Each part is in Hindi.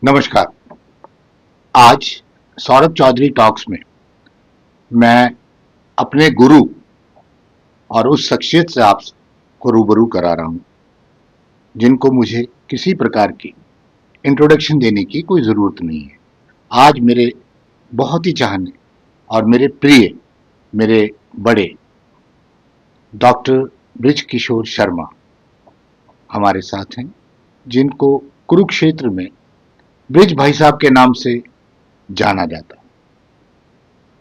नमस्कार। आज सौरभ चौधरी टॉक्स में मैं अपने गुरु और उस शख्सियत से आपको रूबरू करा रहा हूं जिनको मुझे किसी प्रकार की इंट्रोडक्शन देने की कोई ज़रूरत नहीं है। आज मेरे बहुत ही चाहने और मेरे प्रिय, मेरे बड़े डॉक्टर ब्रिज किशोर शर्मा हमारे साथ हैं, जिनको कुरुक्षेत्र में ब्रिज भाई साहब के नाम से जाना जाता है।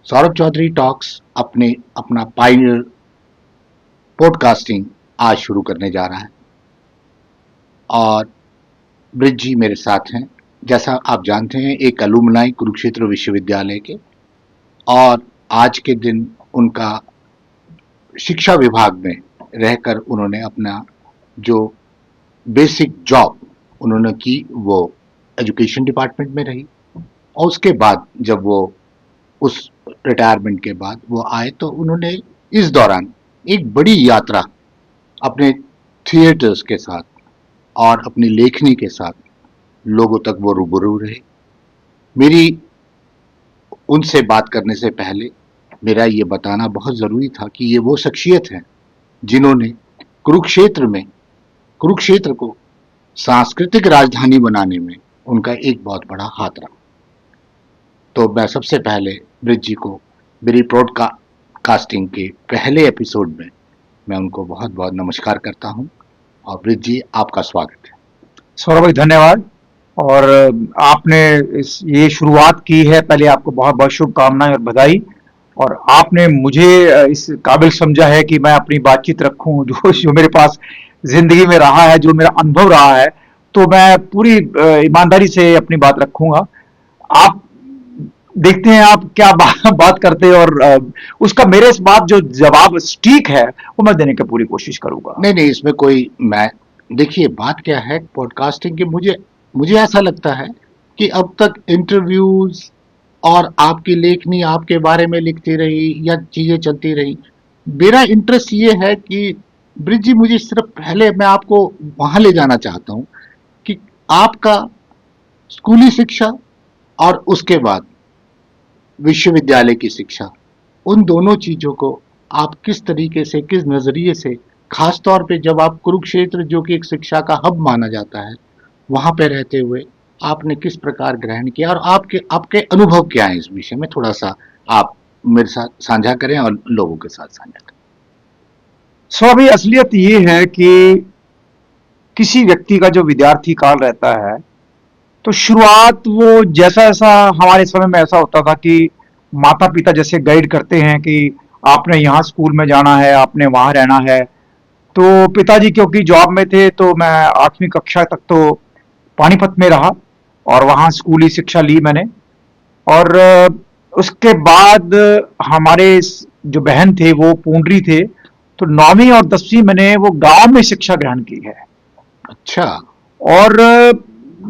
सौरभ चौधरी टॉक्स अपना पायनियर पॉडकास्टिंग आज शुरू करने जा रहा है और ब्रिज जी मेरे साथ हैं। जैसा आप जानते हैं, एक अलुमनाई कुरुक्षेत्र विश्वविद्यालय के, और आज के दिन उनका शिक्षा विभाग में रहकर उन्होंने अपना जो बेसिक जॉब उन्होंने की वो एजुकेशन डिपार्टमेंट में रही, और उसके बाद जब वो उस रिटायरमेंट के बाद वो आए तो उन्होंने इस दौरान एक बड़ी यात्रा अपने थिएटर्स के साथ और अपनी लेखनी के साथ लोगों तक वो रूबरू रहे। मेरी उनसे बात करने से पहले मेरा ये बताना बहुत ज़रूरी था कि ये वो शख्सियत हैं जिन्होंने कुरुक्षेत्र को सांस्कृतिक राजधानी बनाने में उनका एक बहुत बड़ा हाथ रहा। तो मैं सबसे पहले ब्रिज जी को मेरी ब्रॉडकास्टिंग के पहले एपिसोड में मैं उनको बहुत बहुत नमस्कार करता हूं, और ब्रिज जी आपका स्वागत है। सौरभ भाई धन्यवाद। और आपने ये शुरुआत की है, पहले आपको बहुत बहुत शुभकामनाएं और बधाई। और आपने मुझे इस काबिल समझा है कि मैं अपनी बातचीत रखूं जो मेरे पास जिंदगी में रहा है, जो मेरा अनुभव रहा है, तो मैं पूरी ईमानदारी से अपनी बात रखूंगा। आप देखते हैं आप क्या बात करते हैं, और उसका मेरे इस बात जो जवाब सटीक है वो मैं देने की पूरी कोशिश करूंगा। नहीं, इसमें कोई मैं देखिए बात क्या है पॉडकास्टिंग की, मुझे ऐसा लगता है कि अब तक इंटरव्यूज और आपकी लेखनी आपके बारे में लिखती रही या चीज़ें चलती रही। मेरा इंटरेस्ट ये है कि ब्रिज जी, मुझे सिर्फ पहले मैं आपको वहाँ ले जाना चाहता हूँ कि आपका स्कूली शिक्षा और उसके बाद विश्वविद्यालय की शिक्षा, उन दोनों चीज़ों को आप किस तरीके से, किस नज़रिए से, खास तौर पे जब आप कुरुक्षेत्र जो कि एक शिक्षा का हब माना जाता है, वहाँ पे रहते हुए आपने किस प्रकार ग्रहण किया, और आपके अनुभव क्या है इस विषय में, थोड़ा सा आप मेरे साथ साझा करें और लोगों के साथ साझा करें। स्वामी, असलियत ये है कि किसी व्यक्ति का जो विद्यार्थी काल रहता है, तो शुरुआत वो जैसा ऐसा हमारे समय में ऐसा होता था कि माता पिता जैसे गाइड करते हैं कि आपने यहाँ स्कूल में जाना है, आपने वहाँ रहना है। तो पिताजी क्योंकि जॉब में थे, तो मैं 8वीं कक्षा तक तो पानीपत में रहा और वहाँ स्कूली शिक्षा ली मैंने। और उसके बाद हमारे जो बहन थे वो पूंडरी थे, तो 9वीं और 10वीं मैंने वो गांव में शिक्षा ग्रहण की है। अच्छा। और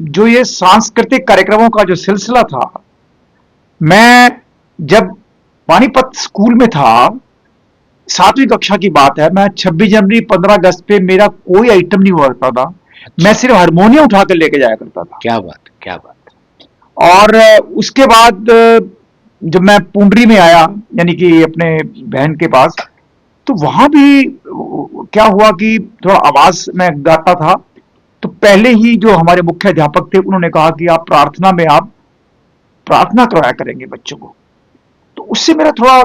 जो ये सांस्कृतिक कार्यक्रमों का जो सिलसिला था, मैं जब पानीपत स्कूल में था, 7वीं कक्षा की बात है, मैं 26 जनवरी 15 अगस्त पे मेरा कोई आइटम नहीं हुआ करता था। अच्छा। मैं सिर्फ हारमोनियम उठा कर लेके जाया करता था। क्या बात, क्या बात। और उसके बाद जब मैं पुंडरी में आया, यानी कि अपने बहन के पास, तो वहां भी क्या हुआ कि थोड़ा आवाज में गाता था। तो पहले ही जो हमारे मुख्य अध्यापक थे उन्होंने कहा कि आप प्रार्थना में आप प्रार्थना करवाया करेंगे बच्चों को। तो उससे मेरा थोड़ा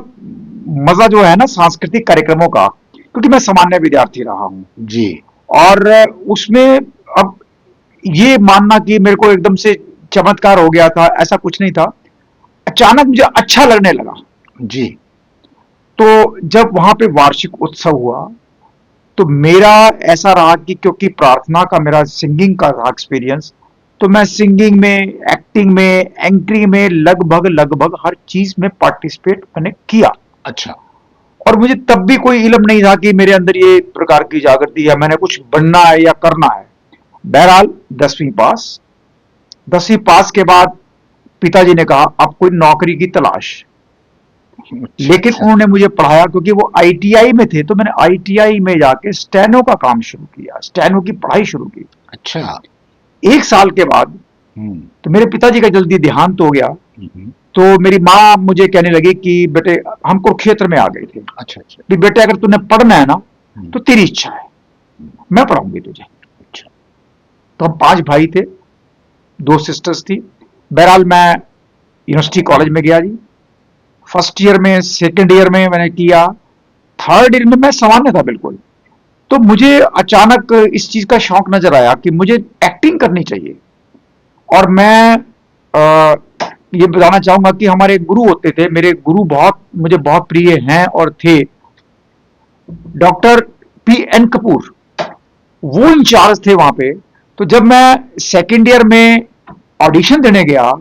मजा जो है ना सांस्कृतिक कार्यक्रमों का, क्योंकि मैं सामान्य विद्यार्थी रहा हूं जी। और उसमें अब ये मानना कि मेरे को एकदम से चमत्कार हो गया था, ऐसा कुछ नहीं था। अचानक मुझे अच्छा लगने लगा। जी। तो जब वहां पे वार्षिक उत्सव हुआ, तो मेरा ऐसा रहा कि क्योंकि प्रार्थना का मेरा सिंगिंग का था एक्सपीरियंस, तो मैं सिंगिंग में, एक्टिंग में, एंकरिंग में लगभग हर चीज में पार्टिसिपेट मैंने किया। अच्छा। और मुझे तब भी कोई इल्म नहीं था कि मेरे अंदर ये प्रकार की जागृति है, मैंने कुछ बनना है या करना है। बहरहाल 10वीं पास के बाद पिताजी ने कहा अब कोई नौकरी की तलाश। लेकिन अच्छा। उन्होंने मुझे पढ़ाया, क्योंकि वो आईटीआई में थे, तो मैंने आईटीआई में जाके स्टेनो का काम शुरू किया, स्टेनो की पढ़ाई शुरू की। अच्छा। 1 साल के बाद तो मेरे पिताजी का जल्दी देहांत हो गया। हम्म, तो मेरी माँ मुझे कहने लगी कि बेटे, हम कुरुक्षेत्र में आ गए थे, अच्छा अच्छा। कि बेटे अगर तूने पढ़ना है ना हम्म, तो तेरी इच्छा है, मैं पढ़ाऊंगी तुझे। अच्छा। तो हम 5 भाई थे, 2 सिस्टर्स थी। बहरहाल मैं यूनिवर्सिटी कॉलेज में गया जी। फर्स्ट ईयर में, सेकेंड ईयर में मैंने किया, थर्ड ईयर में मैं सामान्य था बिल्कुल। तो मुझे अचानक इस चीज का शौक नजर आया कि मुझे एक्टिंग करनी चाहिए। और मैं ये बताना चाहूंगा कि हमारे गुरु होते थे, मेरे गुरु बहुत मुझे बहुत प्रिय हैं और थे, डॉक्टर पी एन कपूर। वो इंचार्ज थे वहां पे। तो जब मैं सेकेंड ईयर में ऑडिशन देने गया,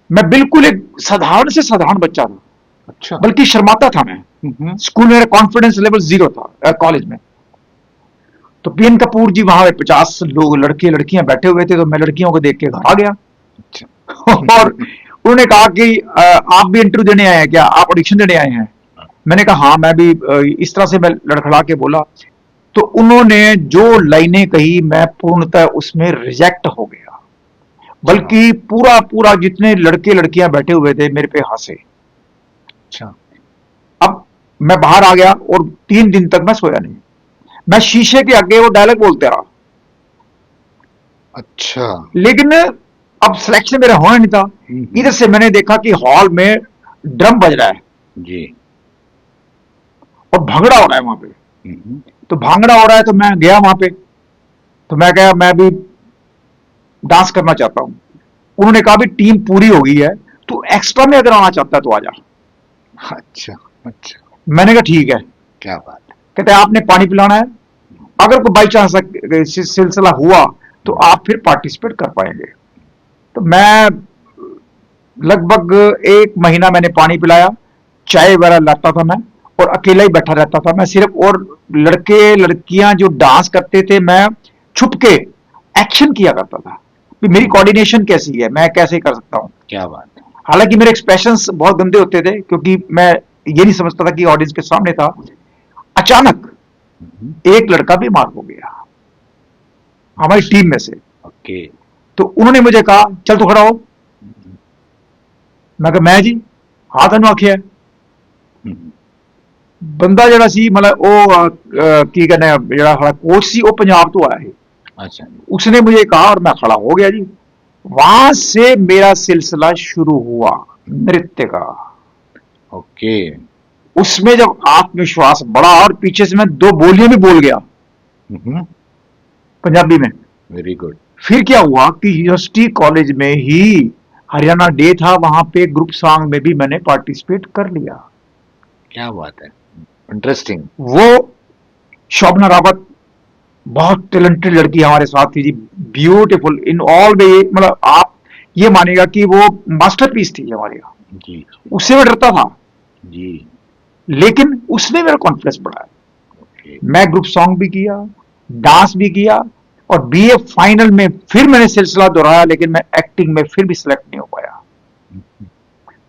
मैं बिल्कुल एक साधारण से साधारण बच्चा था, अच्छा। बल्कि शर्माता था मैं। स्कूल में मेरा कॉन्फिडेंस लेवल 0 था, कॉलेज में। तो पीएन कपूर जी वहां पे 50 लोग, लड़के लड़कियां बैठे हुए थे, तो मैं लड़कियों को देख के घर आ गया। अच्छा। और उन्होंने कहा कि आप भी इंटरव्यू देने आए हैं क्या, आप ऑडिशन देने आए हैं? मैंने कहा हाँ, मैं भी। इस तरह से मैं लड़खड़ा के बोला। तो उन्होंने जो लाइनें कही, मैं पूर्णतः उसमें रिजेक्ट हो गया। बल्कि पूरा पूरा जितने लड़के लड़कियां बैठे हुए थे मेरे पे हंसे। अच्छा। अब मैं बाहर आ गया और 3 दिन तक मैं सोया नहीं। मैं शीशे के आगे वो डायलॉग बोलते रहा। अच्छा। लेकिन अब सिलेक्शन मेरा होना नहीं था। इधर से मैंने देखा कि हॉल में ड्रम बज रहा है जी। और भांगड़ा हो रहा है वहां पे। हम्म, तो भांगड़ा हो रहा है तो मैं गया वहां पे। तो मैं कहा मैं भी डांस करना चाहता हूं। उन्होंने कहा भी टीम पूरी हो गई है, तू एक्स्ट्रा में अगर आना चाहता है तो आ जा। अच्छा अच्छा। मैंने कहा ठीक है। क्या बात है। कहते हैं आपने पानी पिलाना है, अगर कोई बाई चांस सिलसिला हुआ तो आप फिर पार्टिसिपेट कर पाएंगे। तो मैं लगभग 1 महीना मैंने पानी पिलाया, चाय वगैरह लाता था मैं, और अकेला ही बैठा रहता था मैं सिर्फ। और लड़के लड़कियां जो डांस करते थे, मैं छुप के एक्शन किया करता था कि मेरी कोऑर्डिनेशन कैसी है, मैं कैसे कर सकता हूं। क्या बात है। हालांकि मेरे एक्सप्रेशंस बहुत गंदे होते थे, क्योंकि मैं ये नहीं समझता था कि ऑडियंस के सामने था। अचानक हम्म, एक लड़का बीमार हो गया हमारी टीम में से। ओके। तो उन्होंने मुझे कहा चल तू खड़ा हो। मैं कहा मैं जी, हाथ अनु आखिया। हम्म, ਬੰਦਾ ਜਿਹੜਾ ਸੀ ਮਤਲਬ ਉਹ ਕੀ ਕਹਿੰਦੇ ਆ, ਜਿਹੜਾ ਸਾਡਾ कोच सी वो पंजाब तो आया है। अच्छा। उसने मुझे कहा और मैं खड़ा हो गया जी। वहां से मेरा सिलसिला शुरू हुआ नृत्य का। ओके। उसमें जब आत्मविश्वास बढ़ा और पीछे से मैं 2 बोलियां भी बोल गया पंजाबी में। Very good. फिर क्या हुआ कि यूनिवर्सिटी कॉलेज में ही हरियाणा डे था, वहां पे ग्रुप सॉन्ग में भी मैंने पार्टिसिपेट कर लिया। क्या बात है। इंटरेस्टिंग। वो शोभना रावत बहुत टैलेंटेड लड़की हमारे साथ थी जी, ब्यूटीफुल इन ऑल वे। मतलब आप ये मानेगा कि वो मास्टरपीस थी हमारे यहाँ। जी उससे मैं डरता था, जी। लेकिन उसने मेरा कॉन्फिडेंस बढ़ाया। ओके। मैं ग्रुप सॉन्ग भी किया, डांस भी किया, और बीए फाइनल में फिर मैंने सिलसिला दोहराया, लेकिन मैं एक्टिंग में फिर भी सिलेक्ट नहीं हो पाया।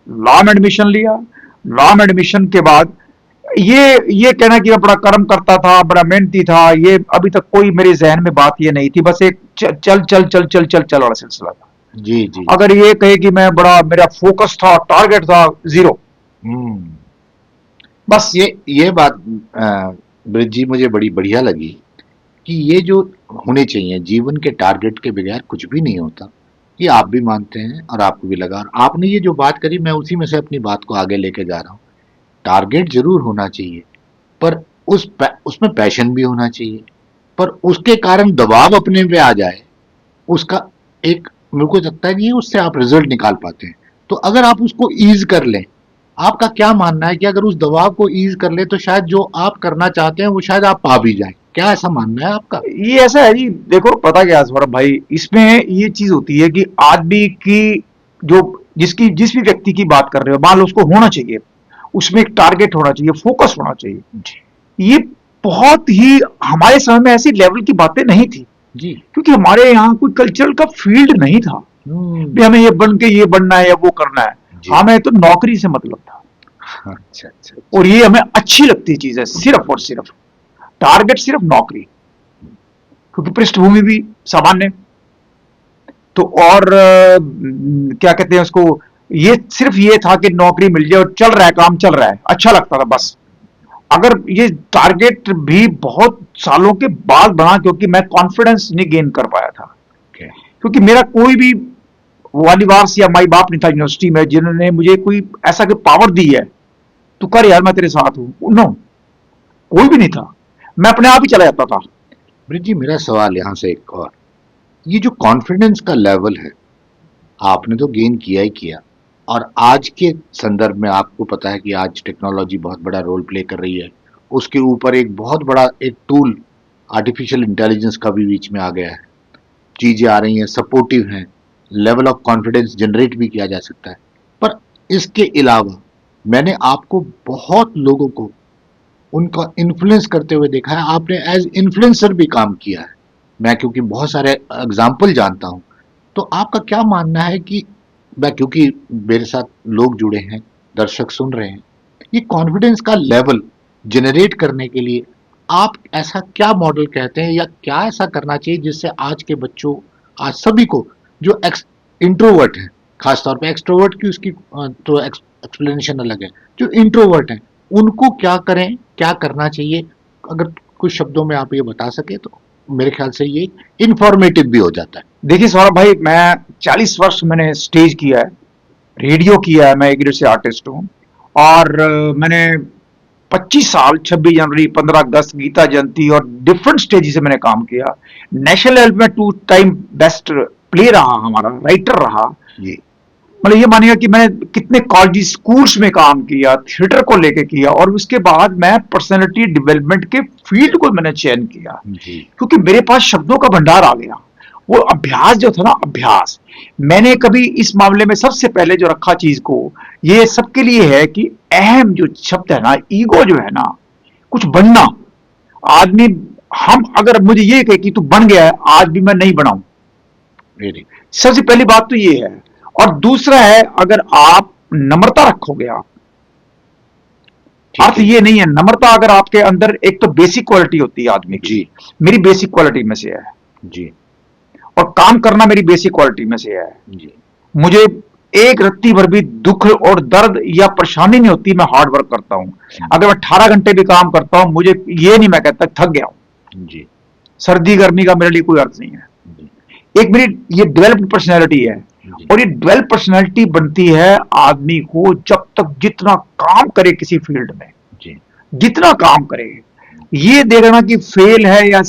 लॉ में एडमिशन लिया। लॉ में एडमिशन के बाद ये कहना कि मैं बड़ा कर्म करता था, बड़ा मेहनती था, ये अभी तक कोई मेरे जहन में बात ये नहीं थी। बस एक चल चल चल चल चल चल चल वाला सिलसिला था। जी जी। अगर ये कहे कि मैं बड़ा, मेरा फोकस था, टारगेट था, 0। हम्म। बस ये बात ब्रिज जी मुझे बड़ी बढ़िया लगी कि ये जो होने चाहिए जीवन के टारगेट के बगैर कुछ भी नहीं होता। ये आप भी मानते हैं और आपको भी लगा, और आपने ये जो बात करी मैं उसी में से अपनी बात को आगे लेके जा रहा हूँ। टारगेट जरूर होना चाहिए, पर उसमें पैशन भी होना चाहिए। पर उसके कारण दबाव अपने पे आ जाए, उसका एक मेरे को लगता नहीं है उससे आप रिजल्ट निकाल पाते हैं। तो अगर आप उसको ईज कर लें, आपका क्या मानना है कि अगर उस दबाव को ईज कर ले तो शायद जो आप करना चाहते हैं वो शायद आप पा भी जाए? क्या ऐसा मानना है आपका? ये ऐसा है जी, देखो पता क्या है सौरभ भाई, इसमें ये चीज होती है कि आदमी की जो, जिस भी व्यक्ति की बात कर रहे हो, मान लो उसको होना चाहिए, उसमें एक टारगेट होना चाहिए, फोकस होना चाहिए। ये बहुत ही हमारे समय में ऐसी लेवल की बातें नहीं थी, जी। क्योंकि हमारे यहाँ कोई कल्चरल का फील्ड नहीं था भी हमें ये बन के ये बनना है या वो करना है। जी। हमें तो नौकरी से मतलब था, अच्छा अच्छा। और ये हमें अच्छी लगती चीज है, सिर्फ और सिर्फ टारगेट सिर्फ नौकरी, क्योंकि पृष्ठभूमि भी सामान्य। तो और क्या कहते हैं उसको, ये सिर्फ ये था कि नौकरी मिल जाए और चल रहा है, काम चल रहा है, अच्छा लगता था बस। अगर ये टारगेट भी बहुत सालों के बाद बना, क्योंकि मैं कॉन्फिडेंस नहीं गेन कर पाया था, Okay. क्योंकि मेरा कोई भी वालिवार्स या माई बाप नहीं था यूनिवर्सिटी में जिन्होंने मुझे कोई ऐसा कि पावर दी है, तू कर यार मैं तेरे साथ हूं, नो, कोई भी नहीं था, मैं अपने आप ही चला जाता था। ब्रिज जी, मेरा सवाल यहाँ से एक और, ये जो कॉन्फिडेंस का लेवल है, आपने तो गेन किया ही किया, और आज के संदर्भ में आपको पता है कि आज टेक्नोलॉजी बहुत बड़ा रोल प्ले कर रही है, उसके ऊपर एक बहुत बड़ा एक टूल आर्टिफिशियल इंटेलिजेंस का भी बीच में आ गया है, चीजें आ रही हैं, सपोर्टिव हैं, लेवल ऑफ कॉन्फिडेंस जनरेट भी किया जा सकता है। पर इसके अलावा मैंने आपको बहुत लोगों को उनका इन्फ्लुएंस करते हुए देखा है, आपने एज इन्फ्लुएंसर भी काम किया है, मैं क्योंकि बहुत सारे एग्जाम्पल जानता हूं। तो आपका क्या मानना है कि मैं, क्योंकि मेरे साथ लोग जुड़े हैं, दर्शक सुन रहे हैं, ये कॉन्फिडेंस का लेवल जनरेट करने के लिए आप ऐसा क्या मॉडल कहते हैं या क्या ऐसा करना चाहिए जिससे आज के बच्चों, आज सभी को, जो इंट्रोवर्ट है, खासतौर पे एक्सट्रोवर्ट की उसकी तो एक्सप्लेनेशन अलग है, जो इंट्रोवर्ट है उनको क्या करें, क्या करना चाहिए, अगर कुछ शब्दों में आप ये बता सके तो मेरे ख्याल से ये इंफॉर्मेटिव भी हो जाता है। देखिए सौरभ भाई, मैं 40 वर्ष मैंने स्टेज किया है, रेडियो किया है, मैं एक से आर्टिस्ट हूँ, और मैंने 25 साल 26 जनवरी, 15 अगस्त, गीता जयंती और डिफरेंट स्टेज से मैंने काम किया। नेशनल लेवल में 2 टाइम बेस्ट प्ले रहा, हमारा राइटर रहा। जी। मतलब ये मानिएगा कि मैंने कितने कॉलेज स्कूल्स में काम किया, थिएटर को लेके किया, और उसके बाद मैं पर्सनैलिटी डेवलपमेंट के फील्ड को मैंने चयन किया, जी। क्योंकि मेरे पास शब्दों का भंडार आ गया। वो अभ्यास जो था ना, अभ्यास, मैंने कभी इस मामले में सबसे पहले जो रखा चीज को, ये सबके लिए है कि अहम जो शब्द है ना, ईगो जो है ना, कुछ बनना, आदमी, हम अगर मुझे ये कहे कि तू बन गया है, आज भी मैं नहीं बनाऊं, वेरी। सबसे पहली बात तो ये है। और दूसरा है, अगर आप नम्रता रखोगे, आप, ठीक अर्थ है। ये नहीं है, नम्रता अगर आपके अंदर, एक तो बेसिक क्वालिटी होती है आदमी की, जी। मेरी बेसिक क्वालिटी में से है, जी। और काम करना मेरी बेसिक क्वालिटी में से है। जी। मुझे एक रत्ती भर भी दुख और दर्द या परेशानी नहीं होती, मैं हार्ड वर्क करता हूं। अगर मैं 18 घंटे भी काम करता हूं, मुझे ये नहीं मैं कहता थक गया हूं। जी। सर्दी गर्मी का मेरे लिए कोई अर्थ नहीं है। जी। एक मेरी ये डेवलप्ड पर्सनैलिटी है, जी। और ये डेवलप पर्सनैलिटी बनती है आदमी को जब तक जितना काम करे किसी फील्ड में, जी। जितना काम करे, ये देखना कि फेल है या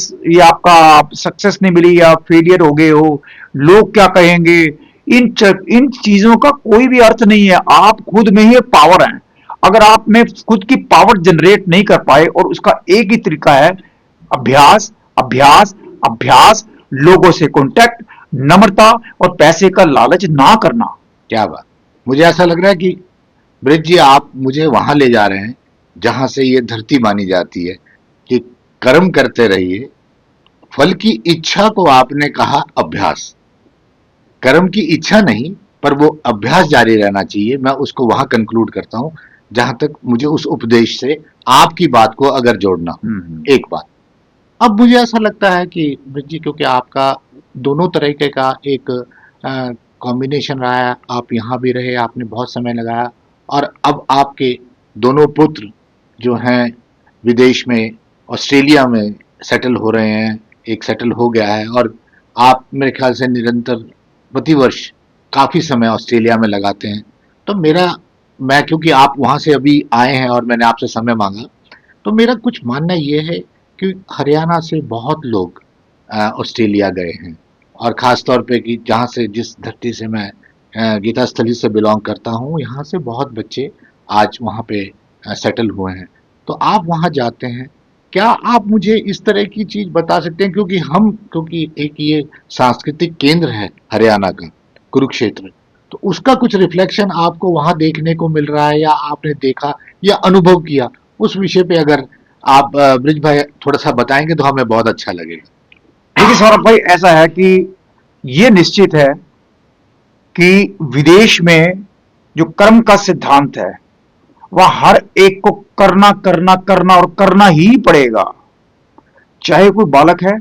आपका सक्सेस नहीं मिली या फेलियर हो गए हो, लोग क्या कहेंगे, इन चीजों का कोई भी अर्थ नहीं है। आप खुद में ही पावर है। अगर आप में खुद की पावर जनरेट नहीं कर पाए, और उसका एक ही तरीका है, अभ्यास, अभ्यास, अभ्यास, लोगों से कांटेक्ट, नम्रता, और पैसे का लालच ना करना। क्या बात, मुझे ऐसा लग रहा है कि ब्रिज जी आप मुझे वहां ले जा रहे हैं जहां से ये धरती मानी जाती है कि कर्म करते रहिए, फल की इच्छा को आपने कहा अभ्यास, कर्म की इच्छा नहीं, पर वो अभ्यास जारी रहना चाहिए। मैं उसको वहां कंक्लूड करता हूं, जहां तक मुझे उस उपदेश से आपकी बात को अगर जोड़ना हो। एक बात, अब मुझे ऐसा लगता है कि ब्रिज जी, क्योंकि आपका दोनों तरीके का एक कॉम्बिनेशन रहा है, आप यहाँ भी रहे, आपने बहुत समय लगाया, और अब आपके दोनों पुत्र जो हैं विदेश में, ऑस्ट्रेलिया में सेटल हो रहे हैं, एक सेटल हो गया है, और आप मेरे ख्याल से निरंतर प्रतिवर्ष काफ़ी समय ऑस्ट्रेलिया में लगाते हैं। तो मैं क्योंकि आप वहाँ से अभी आए हैं और मैंने आपसे समय मांगा, तो मेरा कुछ मानना ये है कि हरियाणा से बहुत लोग ऑस्ट्रेलिया गए हैं, और ख़ास तौर पे कि जहाँ से, जिस धरती से मैं गीता स्थली से बिलोंग करता हूँ, यहाँ से बहुत बच्चे आज वहाँ पे सेटल हुए हैं। तो आप वहाँ जाते हैं, क्या आप मुझे इस तरह की चीज़ बता सकते हैं, क्योंकि एक ये सांस्कृतिक केंद्र है हरियाणा का, कुरुक्षेत्र, तो उसका कुछ रिफ्लेक्शन आपको वहाँ देखने को मिल रहा है, या आपने देखा या अनुभव किया, उस विषय पे अगर आप ब्रिज भाई थोड़ा सा बताएंगे तो हमें बहुत अच्छा लगेगा। देखिए सौरभ भाई, ऐसा है कि ये निश्चित है कि विदेश में जो कर्म का सिद्धांत है, वह हर एक को करना करना करना और करना ही पड़ेगा, चाहे कोई बालक है,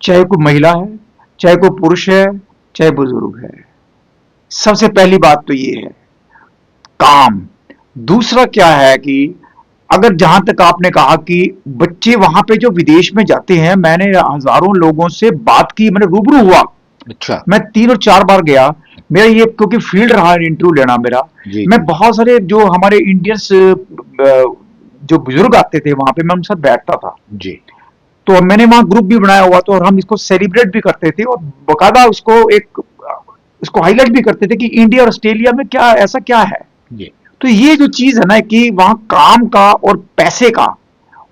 चाहे कोई महिला है, चाहे कोई पुरुष है, चाहे बुजुर्ग है। सबसे पहली बात तो ये है काम। दूसरा क्या है कि अगर जहां तक आपने कहा कि बच्चे वहां पे जो विदेश में जाते हैं, मैंने हजारों लोगों से बात की, मैंने रूबरू हुआ, अच्छा। मैं 3 और 4 बार गया। मेरा ये क्योंकि फील्ड रहा इंटरव्यू लेना मेरा, जी मैं जी बहुत सारे जो हमारे इंडियंस जो बुजुर्ग आते थे वहां पे, मैं उनके साथ बैठता था। जी। तो मैंने वहां ग्रुप भी बनाया हुआ था और हम इसको सेलिब्रेट भी करते थे और बकायदा उसको हाईलाइट भी करते थे कि इंडिया और ऑस्ट्रेलिया में क्या ऐसा क्या है। जी तो ये जो चीज है ना कि वहां काम का और पैसे का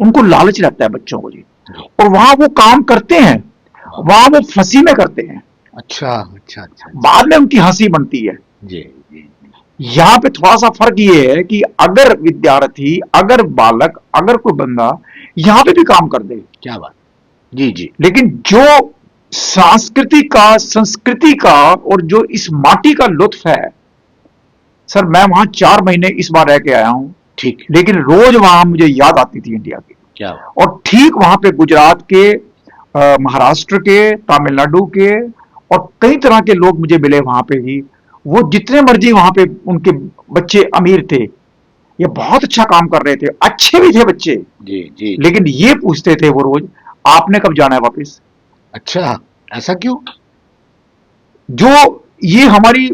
उनको लालच लगता है बच्चों को जी, जी। और वहां वो काम करते हैं, वहां वो फंसी में करते हैं, अच्छा अच्छा अच्छा अच्छा। बाद में उनकी हंसी बनती है। जी जी जी। यहां पे थोड़ा सा फर्क ये है कि अगर विद्यार्थी, अगर बालक, अगर कोई बंदा यहां पे भी काम कर दे, क्या बात। जी जी। लेकिन जो संस्कृति का और जो इस माटी का लुत्फ है, सर मैं वहां 4 महीने इस बार रह के आया हूं, ठीक है। लेकिन रोज वहां मुझे याद आती थी इंडिया की। क्या बात। और ठीक वहां पे गुजरात के, महाराष्ट्र के, तमिलनाडु के और कई तरह के लोग मुझे मिले वहां पे ही। वो जितने मर्जी वहां पे उनके बच्चे अमीर थे, ये बहुत अच्छा काम कर रहे थे, अच्छे भी थे बच्चे, जी जी। लेकिन ये पूछते थे वो रोज, आपने कब जाना है वापस। अच्छा, ऐसा क्यों? जो ये हमारी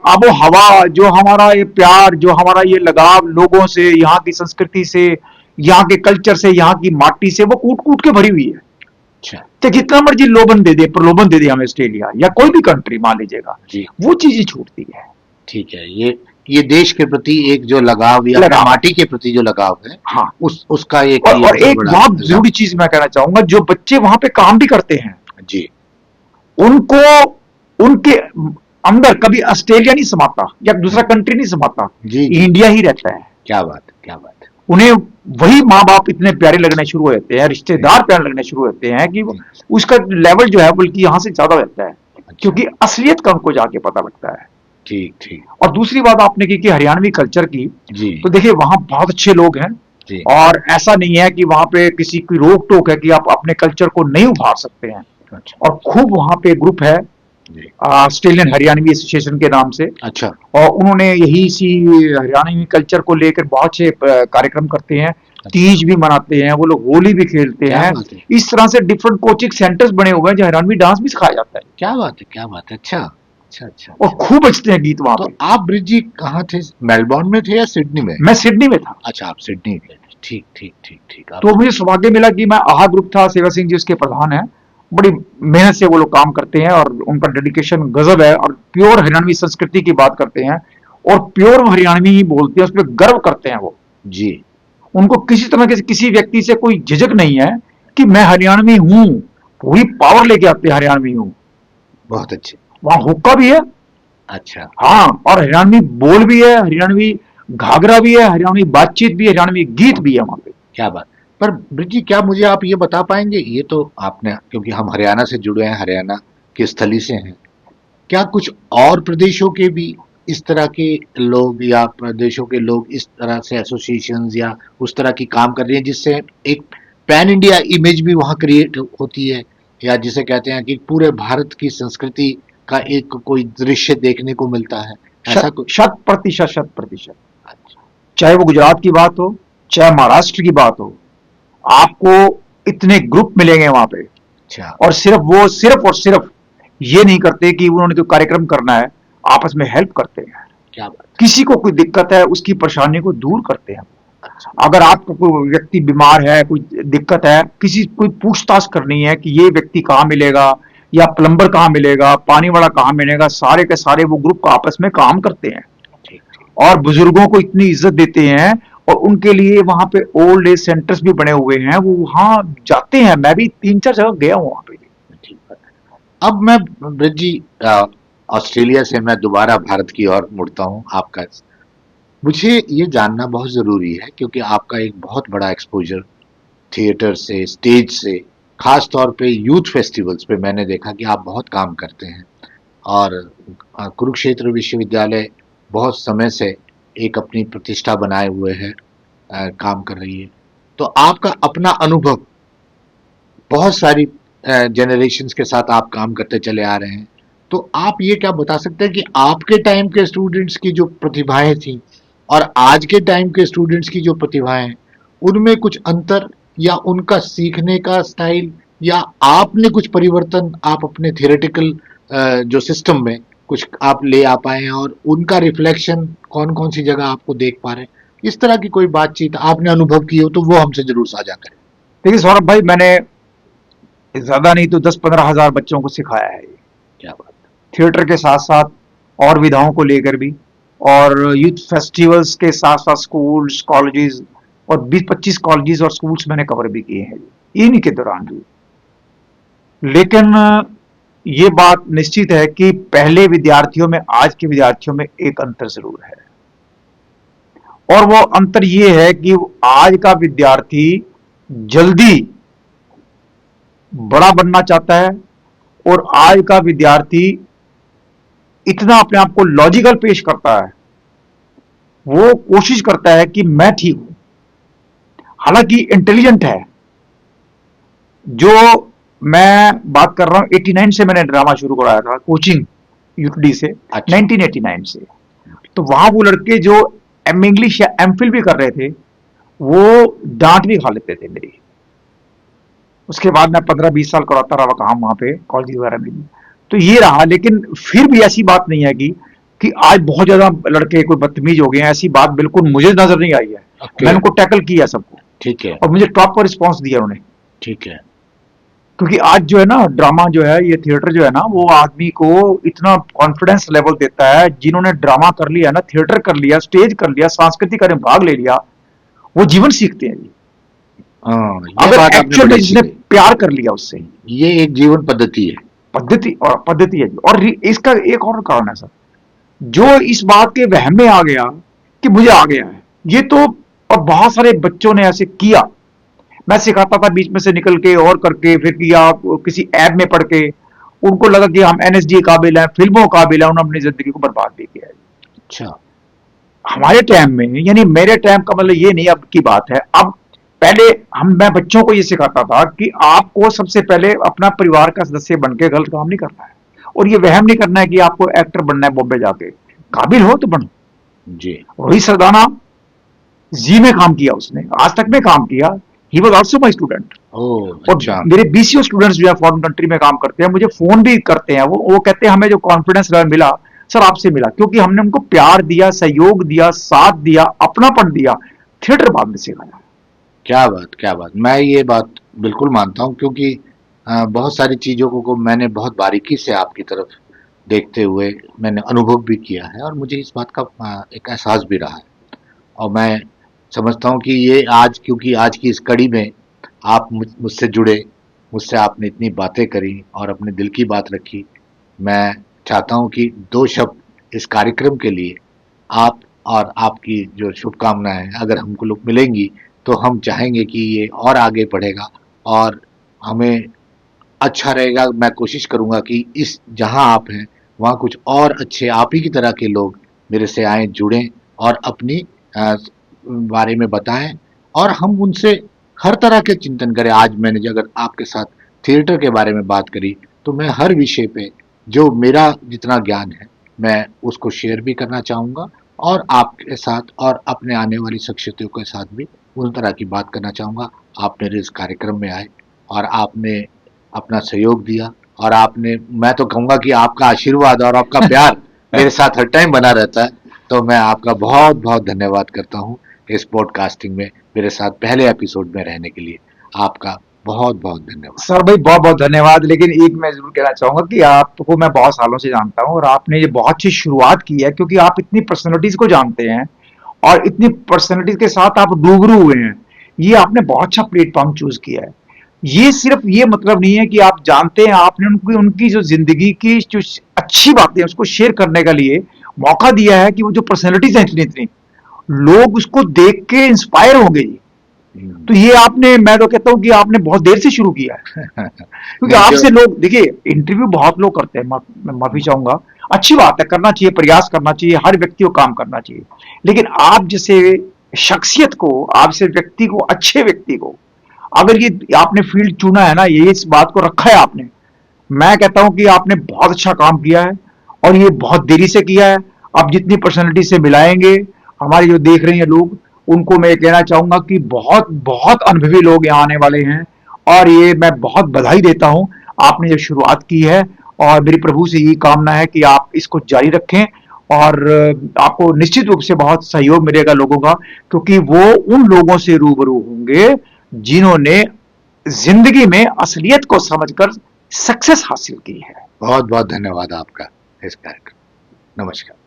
आबो हवा, जो हमारा ये प्यार, जो हमारा ये लगाव लोगों से, यहाँ की संस्कृति से, यहाँ के कल्चर से, यहाँ की माटी से, वो कूट कूट के भरी हुई है। अच्छा। तो जितना मर्जी प्रलोभन दे दे हमें ऑस्ट्रेलिया या कोई भी कंट्री मान लीजिएगा, जी। वो चीजें छूटती है। ठीक है। ये देश के प्रति एक जो लगाव या अपने लगाव। माटी के प्रति जो लगाव है, हाँ। उसका एक ये और बहुत एक बड़ा बहुत इल्जाम। जरूरी चीज मैं कहना चाहूंगा, जो बच्चे वहां पे काम भी करते हैं, जी उनको उनके अंदर कभी ऑस्ट्रेलिया नहीं समाता या दूसरा कंट्री नहीं समाता, जी जी। इंडिया ही रहता है। क्या बात है, क्या बात है। उन्हें वही माँ बाप इतने प्यारे लगने शुरू हो जाते हैं, रिश्तेदार प्यारे लगने शुरू होते हैं कि उसका लेवल जो है बल्कि यहाँ से ज्यादा रहता है, अच्छा। क्योंकि असलियत का उनको जाके पता लगता है। ठीक ठीक। और दूसरी बात आपने की कि हरियाणवी कल्चर की, जी तो देखिए वहां बहुत अच्छे लोग हैं, जी। और ऐसा नहीं है कि वहां पे किसी की रोक टोक है कि आप अपने कल्चर को नहीं उभार सकते हैं। अच्छा। और खूब वहां पे ग्रुप है जी। ऑस्ट्रेलियन हरियाणवी एसोसिएशन के नाम से, अच्छा। और उन्होंने यही सी हरियाणवी कल्चर को लेकर बहुत से कार्यक्रम करते हैं, तीज भी मनाते हैं, वो लोग होली भी खेलते क्या हैं। बात है। इस तरह से डिफरेंट कोचिंग सेंटर्स बने हुए हैं जहाँ हरियाणवी डांस भी सिखाया जाता है, क्या बात है, क्या बात है। अच्छा अच्छा अच्छा और अच्छा। खूब बजते हैं गीत वहां तो पे। आप ब्रिज जी कहाँ थे? मेलबोर्न में थे या सिडनी में? मैं सिडनी में था। अच्छा, आप सिडनी में थे। ठीक ठीक ठीक ठीक। आप तो मुझे सौभाग्य मिला कि मैं आहा ग्रुप था, सेवा सिंह जी उसके प्रधान हैं, बड़ी मेहनत से वो लोग काम करते हैं और उनका डेडिकेशन गजब है, और प्योर हरियाणवी संस्कृति की बात करते हैं और प्योर हरियाणवी ही बोलते हैं, उसमें गर्व करते हैं वो। जी। उनको किसी तरह के किसी व्यक्ति से कोई झिझक नहीं है कि मैं हरियाणवी हूं, पूरी पावर लेके आते हैं हरियाणवी हूं। बहुत अच्छे। वहां हुक्का भी है, अच्छा। हाँ, और हरियाणवी बोल भी है, हरियाणवी घाघरा भी है, हरियाणवी बातचीत भी है, हरियाणवी गीत भी है वहां पे। क्या बात। पर ब्रिज जी, क्या मुझे आप ये बता पाएंगे, ये तो आपने, क्योंकि हम हरियाणा से जुड़े हैं, हरियाणा की स्थली से हैं, क्या कुछ और प्रदेशों के भी इस तरह के लोग या प्रदेशों के लोग इस तरह से एसोसिएशंस या उस तरह की काम कर रही हैं जिससे एक पैन इंडिया इमेज भी वहाँ क्रिएट होती है, या जिसे कहते हैं कि पूरे भारत की संस्कृति का एक कोई दृश्य देखने को मिलता है, ऐसा कुछ? 100%, 100%। अच्छा। चाहे वो गुजरात की बात हो, चाहे महाराष्ट्र की बात हो, आपको इतने ग्रुप मिलेंगे वहां पे। अच्छा। और सिर्फ और सिर्फ ये नहीं करते कि उन्होंने जो कार्यक्रम करना है, आपस में हेल्प करते हैं। क्या बात। किसी को कोई दिक्कत है, उसकी परेशानी को दूर करते हैं। अच्छा। अगर आपका कोई व्यक्ति बीमार है, कोई दिक्कत है, कोई पूछताछ करनी है कि ये व्यक्ति कहाँ मिलेगा, या प्लम्बर कहाँ मिलेगा, पानी वाला कहाँ मिलेगा, सारे के सारे वो ग्रुप आपस में काम करते हैं। ठीक ठीक। और बुजुर्गों को इतनी इज्जत देते हैं, और उनके लिए वहां पे ओल्ड एज सेंटर्स भी बने हुए हैं, वो वहां जाते हैं। मैं भी 3-4 जगह गया हूँ वहां पे। ठीक है। अब मैं ब्रिज जी, ऑस्ट्रेलिया से मैं दोबारा भारत की ओर मुड़ता हूँ। आपका, मुझे ये जानना बहुत ज़रूरी है क्योंकि आपका एक बहुत बड़ा एक्सपोजर थिएटर से, स्टेज से, खास तौर पे यूथ फेस्टिवल्स पे मैंने देखा कि आप बहुत काम करते हैं, और कुरुक्षेत्र विश्वविद्यालय बहुत समय से एक अपनी प्रतिष्ठा बनाए हुए है, काम कर रही है। तो आपका अपना अनुभव, बहुत सारी जनरेशन्स के साथ आप काम करते चले आ रहे हैं, तो आप ये क्या बता सकते हैं कि आपके टाइम के स्टूडेंट्स की जो प्रतिभाएं थी और आज के टाइम के स्टूडेंट्स की जो प्रतिभाएं हैं, उनमें कुछ अंतर या उनका सीखने का स्टाइल या आपने कुछ परिवर्तन आप अपने थियोरेटिकल जो सिस्टम में कुछ आप ले आ पाए हैं और उनका रिफ्लेक्शन कौन कौन सी जगह आपको देख पा रहे हैं, इस तरह की कोई बातचीत आपने अनुभव की हो तो वो हमसे जरूर साझा करें। देखिए सौरभ भाई, मैंने ज्यादा नहीं तो 10-15 हजार बच्चों को सिखाया है ये, क्या बात। थिएटर के साथ साथ और विधाओं को लेकर भी, और यूथ फेस्टिवल्स के साथ साथ स्कूल्स, कॉलेजेस, और 20-25 कॉलेजेस और स्कूल्स मैंने कवर भी किए हैं इन्हीं के दौरान भी। लेकिन ये बात निश्चित है कि पहले विद्यार्थियों में आज के विद्यार्थियों में एक अंतर जरूर है, और वो अंतर ये है कि आज का विद्यार्थी जल्दी बड़ा बनना चाहता है, और आज का विद्यार्थी इतना अपने आप को लॉजिकल पेश करता है, वो कोशिश करता है कि मैं ठीक हूं, हालांकि इंटेलिजेंट है। जो मैं बात कर रहा हूं 89 से मैंने ड्रामा शुरू कराया था कोचिंग यूटीडी से, अच्छा। 1989 से। तो वहां वो लड़के जो एम इंग्लिश या एम फिल भी कर रहे थे वो डांट भी खा लेते थे मेरी। उसके बाद मैं 15-20 साल कराता रहा काम वहां पे कॉलेज वगैरह में भी। तो ये रहा, लेकिन फिर भी ऐसी बात नहीं है कि आज बहुत ज्यादा लड़के कोई बदतमीज हो गए हैं, ऐसी बात बिल्कुल मुझे नजर नहीं आई है। Okay. मैंने उनको टैकल किया सबको, ठीक है। और मुझे टॉप पर रिस्पॉन्स दिया उन्होंने। ठीक है। क्योंकि आज जो है ना, ड्रामा जो है, ये थिएटर जो है ना, वो आदमी को इतना कॉन्फिडेंस लेवल देता है। जिन्होंने ड्रामा कर लिया ना, थिएटर कर लिया, स्टेज कर लिया, सांस्कृतिक कार्य में भाग ले लिया, वो जीवन सीखते हैं जी। हाँ, ये अगर बात आपने एक्चुअल बड़ी में अच्छी जिसने कही। प्यार कर लिया उससे, ये एक जीवन पद्धति है। पद्धति है जी। और इसका एक और कारण है सर, जो इस बात के वहम में आ गया कि मुझे आ गया है ये तो, और बहुत सारे बच्चों ने ऐसे किया। मैं सिखाता था बीच में से निकल के और करके, फिर किया किसी ऐप में पढ़ के, उनको लगा कि हम एनएसडी काबिल हैं, फिल्मों काबिल हैं, उन्होंने अपनी जिंदगी को बर्बाद भी किया है। अच्छा। हमारे टाइम में, यानी मेरे टाइम का मतलब ये नहीं अब की बात है, अब पहले मैं बच्चों को ये सिखाता था कि आपको सबसे पहले अपना परिवार का सदस्य बन के गलत काम नहीं करना है, और ये वहम नहीं करना है कि आपको एक्टर बनना है बॉम्बे जाके। काबिल हो तो बनो जी। रोहित सरदाना जी में काम किया, उसने आज तक में काम किया। He was also my student. ओह, और अच्छा। मेरे बीसीओ स्टूडेंट्स जो है फॉरेन कंट्री में काम करते हैं, मुझे फोन भी करते हैं। वो कहते हैं हमें जो कॉन्फिडेंस लेवल मिला सर आपसे मिला, क्योंकि हमने उनको प्यार दिया, सहयोग दिया, साथ दिया, अपनापन दिया, थिएटर बाद में सिखाया। क्या बात, क्या बात। मैं ये बात बिल्कुल मानता हूँ क्योंकि बहुत सारी चीज़ों को मैंने बहुत बारीकी से आपकी तरफ देखते हुए मैंने अनुभव भी किया है और मुझे इस बात का एक एहसास भी रहा है। और मैं समझता हूँ कि ये आज, क्योंकि आज की इस कड़ी में आप मुझसे जुड़े, मुझसे आपने इतनी बातें करी और अपने दिल की बात रखी। मैं चाहता हूँ कि 2 शब्द इस कार्यक्रम के लिए आप और आपकी जो शुभकामनाएं अगर हमको लोग मिलेंगी तो हम चाहेंगे कि ये और आगे बढ़ेगा और हमें अच्छा रहेगा। मैं कोशिश करूँगा कि इस जहाँ आप हैं वहाँ कुछ और अच्छे आप ही की तरह के लोग मेरे से आएँ, जुड़ें और अपनी बारे में बताएं और हम उनसे हर तरह के चिंतन करें। आज मैंने अगर आपके साथ थिएटर के बारे में बात करी तो मैं हर विषय पे जो मेरा जितना ज्ञान है मैं उसको शेयर भी करना चाहूँगा और आपके साथ और अपने आने वाली शख्सियतों के साथ भी उस तरह की बात करना चाहूँगा। आप मेरे इस कार्यक्रम में आए और आपने अपना सहयोग दिया और आपने, मैं तो कहूँगा कि आपका आशीर्वाद और आपका प्यार मेरे साथ हर टाइम बना रहता है। तो मैं आपका बहुत बहुत धन्यवाद करता हूँ इस पॉडकास्टिंग में मेरे साथ पहले एपिसोड में रहने के लिए। आपका बहुत बहुत धन्यवाद सर भाई, बहुत बहुत धन्यवाद। लेकिन एक मैं जरूर कहना चाहूंगा कि आपको मैं बहुत सालों से जानता हूं और आपने ये बहुत अच्छी शुरुआत की है, क्योंकि आप इतनी पर्सनैलिटीज को जानते हैं और इतनी पर्सनैलिटीज के साथ आप रूबरू हुए हैं। ये आपने बहुत अच्छा प्लेटफॉर्म चूज किया है। ये सिर्फ ये मतलब नहीं है कि आप जानते हैं, आपने उनकी जो जिंदगी की जो अच्छी बातें हैं उसको शेयर करने के लिए मौका दिया है कि वो जो पर्सनैलिटीज हैं इतनी इतनी, लोग उसको देख के इंस्पायर होंगे। तो ये आपने, मैं तो कहता हूं कि आपने बहुत देर से शुरू किया है, क्योंकि आपसे लोग, देखिए इंटरव्यू बहुत लोग करते हैं, मैं माफी चाहूंगा, अच्छी बात है, करना चाहिए, प्रयास करना चाहिए, हर व्यक्ति को काम करना चाहिए। लेकिन आप जैसे शख्सियत को, आप जैसे व्यक्ति को, अच्छे व्यक्ति को, अगर ये आपने फील्ड चुना है ना, ये इस बात को रखा है आपने, मैं कहता हूं कि आपने बहुत अच्छा काम किया है और ये बहुत देरी से किया है। आप जितनी पर्सनैलिटी से मिलाएंगे, हमारे जो देख रहे हैं लोग, उनको मैं कहना चाहूंगा कि बहुत बहुत अनुभवी लोग यहाँ आने वाले हैं। और ये मैं बहुत बधाई देता हूं, आपने जो शुरुआत की है। और मेरी प्रभु से यही कामना है कि आप इसको जारी रखें और आपको निश्चित रूप से बहुत सहयोग मिलेगा लोगों का, क्योंकि वो उन लोगों से रूबरू होंगे जिन्होंने जिंदगी में असलियत को समझकर सक्सेस हासिल की है। बहुत बहुत धन्यवाद आपका इस कार्यक्रम। नमस्कार।